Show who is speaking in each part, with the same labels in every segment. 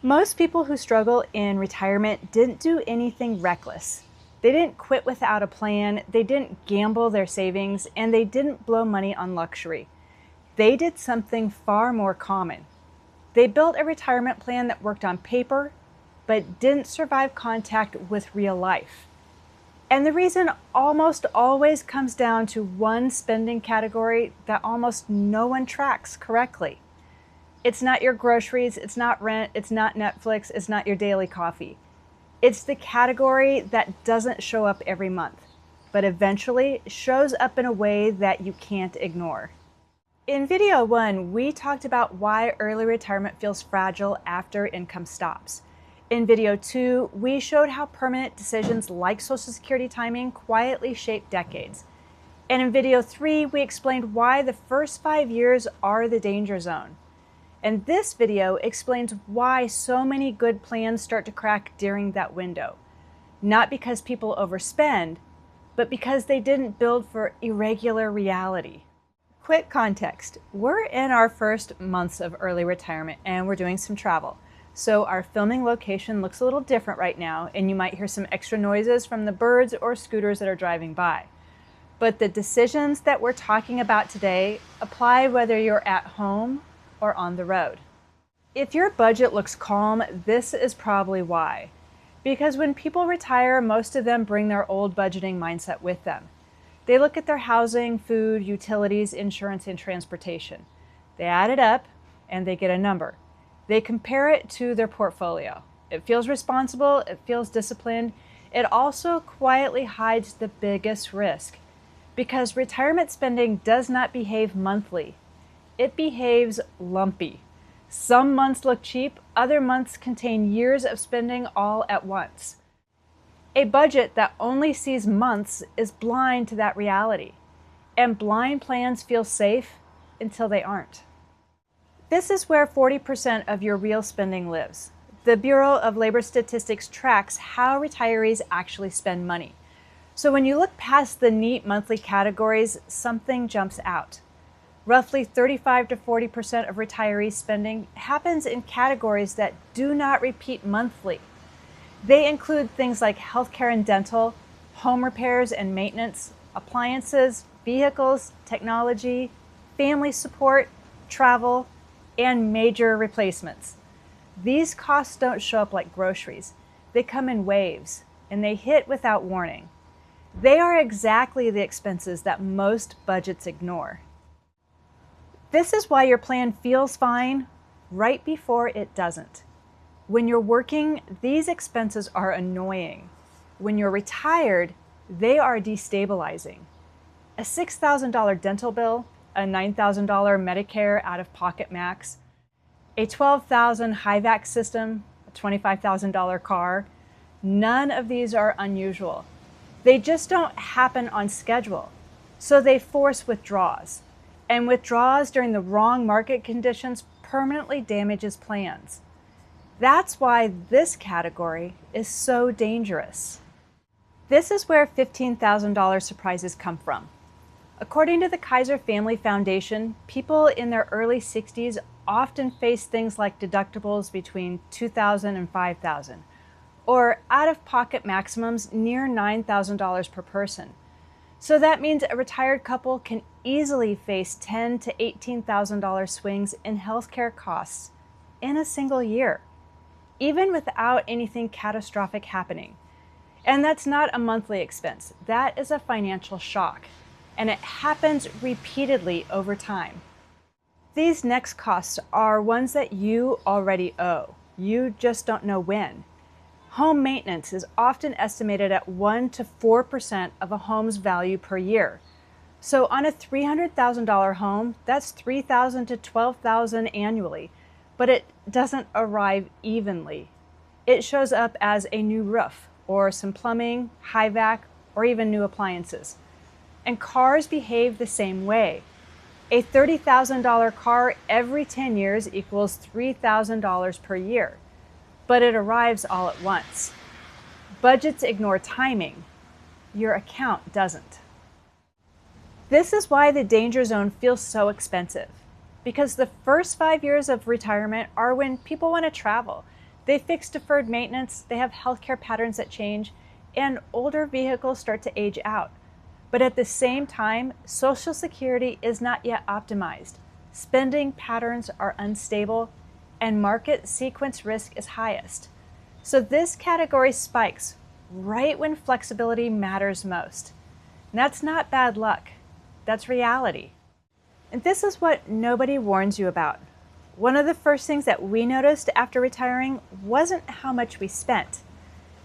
Speaker 1: Most people who struggle in retirement didn't do anything reckless. They didn't quit without a plan, they didn't gamble their savings, and they didn't blow money on luxury. They did something far more common. They built a retirement plan that worked on paper, but didn't survive contact with real life. And the reason almost always comes down to one spending category that almost no one tracks correctly. It's not your groceries, it's not rent, it's not Netflix, it's not your daily coffee. It's the category that doesn't show up every month, but eventually shows up in a way that you can't ignore. In video 1, we talked about why early retirement feels fragile after income stops. In video 2, we showed how permanent decisions like Social Security timing quietly shape decades. And in video 3, we explained why the first 5 years are the danger zone. And this video explains why so many good plans start to crack during that window. Not because people overspend, but because they didn't build for irregular reality. Quick context, we're in our first months of early retirement and we're doing some travel. So our filming location looks a little different right now, and you might hear some extra noises from the birds or scooters that are driving by. But the decisions that we're talking about today apply whether you're at home or on the road. If your budget looks calm, this is probably why. Because when people retire, most of them bring their old budgeting mindset with them. They look at their housing, food, utilities, insurance, and transportation. They add it up and they get a number. They compare it to their portfolio. It feels responsible, it feels disciplined. It also quietly hides the biggest risk, because retirement spending does not behave monthly. It behaves lumpy. Some months look cheap, other months contain years of spending all at once. A budget that only sees months is blind to that reality, and blind plans feel safe until they aren't. This is where 40% of your real spending lives. The Bureau of Labor Statistics tracks how retirees actually spend money. So when you look past the neat monthly categories, something jumps out. Roughly 35 to 40% of retirees' spending happens in categories that do not repeat monthly. They include things like healthcare and dental, home repairs and maintenance, appliances, vehicles, technology, family support, travel, and major replacements. These costs don't show up like groceries. They come in waves, and they hit without warning. They are exactly the expenses that most budgets ignore. This is why your plan feels fine right before it doesn't. When you're working, these expenses are annoying. When you're retired, they are destabilizing. A $6,000 dental bill, a $9,000 Medicare out-of-pocket max, a $12,000 high-vac system, a $25,000 car. None of these are unusual. They just don't happen on schedule, so they force withdrawals. And withdrawals during the wrong market conditions permanently damages plans. That's why this category is so dangerous. This is where $15,000 surprises come from. According to the Kaiser Family Foundation, people in their early 60s often face things like deductibles between $2,000 and $5,000, or out-of-pocket maximums near $9,000 per person. So that means a retired couple can easily face $10,000 to $18,000 swings in healthcare costs in a single year, even without anything catastrophic happening. And that's not a monthly expense. That is a financial shock. And it happens repeatedly over time. These next costs are ones that you already owe. You just don't know when. Home maintenance is often estimated at 1% to 4% of a home's value per year. So on a $300,000 home, that's $3,000 to $12,000 annually, but it doesn't arrive evenly. It shows up as a new roof, or some plumbing, high vac, or even new appliances. And cars behave the same way. A $30,000 car every 10 years equals $3,000 per year, but it arrives all at once. Budgets ignore timing. Your account doesn't. This is why the danger zone feels so expensive, because the first 5 years of retirement are when people want to travel. They fix deferred maintenance, they have healthcare patterns that change, and older vehicles start to age out. But at the same time, Social Security is not yet optimized. Spending patterns are unstable, and market sequence risk is highest. So this category spikes right when flexibility matters most. And that's not bad luck, that's reality. And this is what nobody warns you about. One of the first things that we noticed after retiring wasn't how much we spent.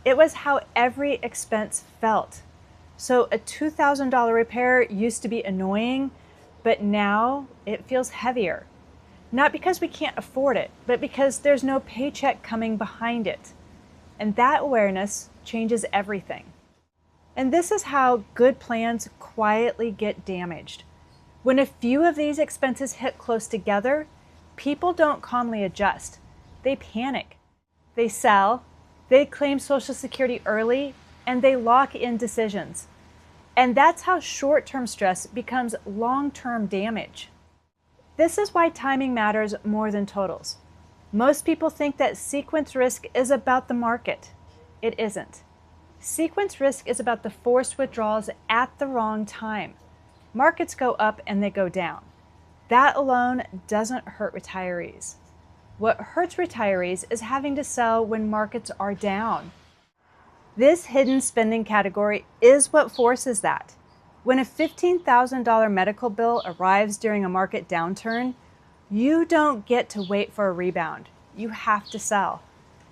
Speaker 1: It was how every expense felt. So a $2,000 repair used to be annoying, but now it feels heavier. Not because we can't afford it, but because there's no paycheck coming behind it. And that awareness changes everything. And this is how good plans quietly get damaged. When a few of these expenses hit close together, people don't calmly adjust. They panic. They sell, they claim Social Security early, and they lock in decisions. And that's how short-term stress becomes long-term damage. This is why timing matters more than totals. Most people think that sequence risk is about the market. It isn't. Sequence risk is about the forced withdrawals at the wrong time. Markets go up and they go down. That alone doesn't hurt retirees. What hurts retirees is having to sell when markets are down. This hidden spending category is what forces that. When a $15,000 medical bill arrives during a market downturn, you don't get to wait for a rebound. You have to sell.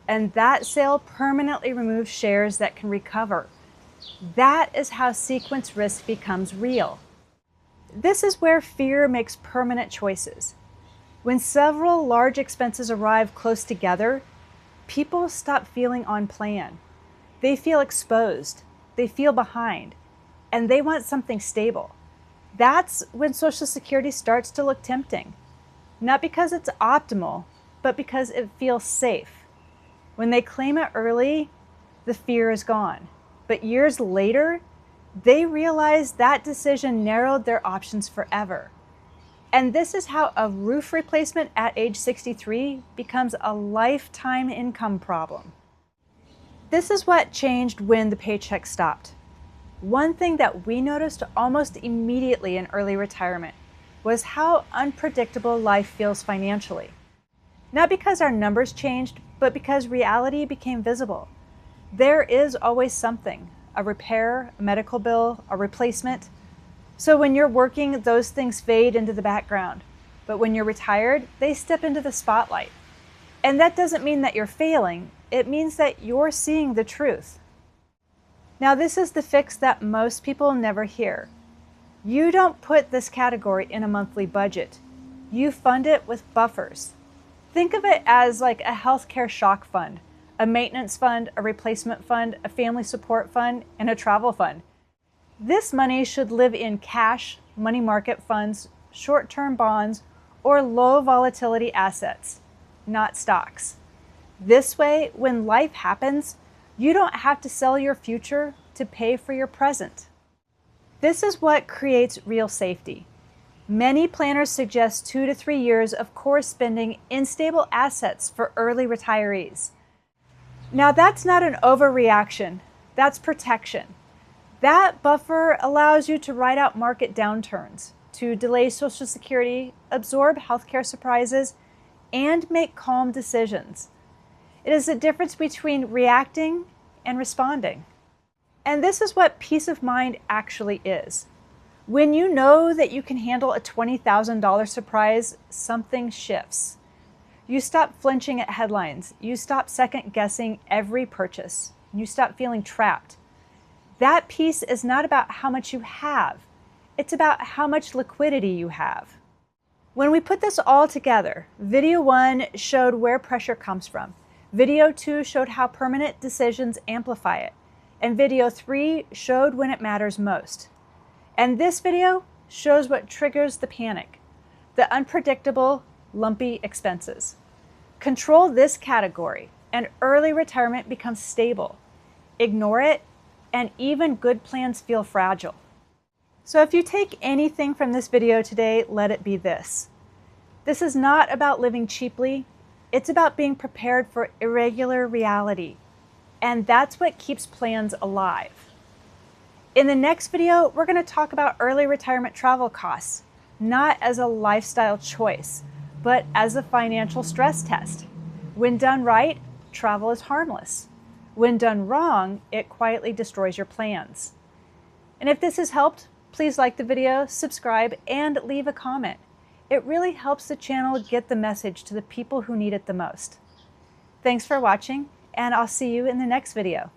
Speaker 1: And that sale permanently removes shares that can recover. That is how sequence risk becomes real. This is where fear makes permanent choices. When several large expenses arrive close together, people stop feeling on plan. They feel exposed, they feel behind, and they want something stable. That's when Social Security starts to look tempting. Not because it's optimal, but because it feels safe. When they claim it early, the fear is gone. But years later, they realize that decision narrowed their options forever. And this is how a roof replacement at age 63 becomes a lifetime income problem. This is what changed when the paycheck stopped. One thing that we noticed almost immediately in early retirement was how unpredictable life feels financially. Not because our numbers changed, but because reality became visible. There is always something, a repair, a medical bill, a replacement. So when you're working, those things fade into the background. But when you're retired, they step into the spotlight. And that doesn't mean that you're failing. It means that you're seeing the truth. Now, this is the fix that most people never hear. You don't put this category in a monthly budget. You fund it with buffers. Think of it as like a healthcare shock fund, a maintenance fund, a replacement fund, a family support fund, and a travel fund. This money should live in cash, money market funds, short-term bonds, or low volatility assets, not stocks. This way, when life happens, you don't have to sell your future to pay for your present. This is what creates real safety. Many planners suggest 2 to 3 years of core spending in stable assets for early retirees. Now, that's not an overreaction, that's protection. That buffer allows you to ride out market downturns, to delay Social Security, absorb healthcare surprises, and make calm decisions. It is the difference between reacting and responding. And this is what peace of mind actually is. When you know that you can handle a $20,000 surprise, something shifts. You stop flinching at headlines. You stop second-guessing every purchase. You stop feeling trapped. That peace is not about how much you have. It's about how much liquidity you have. When we put this all together, video 1 showed where pressure comes from. Video 2 showed how permanent decisions amplify it. And video 3 showed when it matters most. And this video shows what triggers the panic, the unpredictable, lumpy expenses. Control this category, and early retirement becomes stable. Ignore it, and even good plans feel fragile. So if you take anything from this video today, let it be this. This is not about living cheaply. It's about being prepared for irregular reality. And that's what keeps plans alive. In the next video, we're going to talk about early retirement travel costs, not as a lifestyle choice, but as a financial stress test. When done right, travel is harmless. When done wrong, it quietly destroys your plans. And if this has helped, please like the video, subscribe, and leave a comment. It really helps the channel get the message to the people who need it the most. Thanks for watching, and I'll see you in the next video.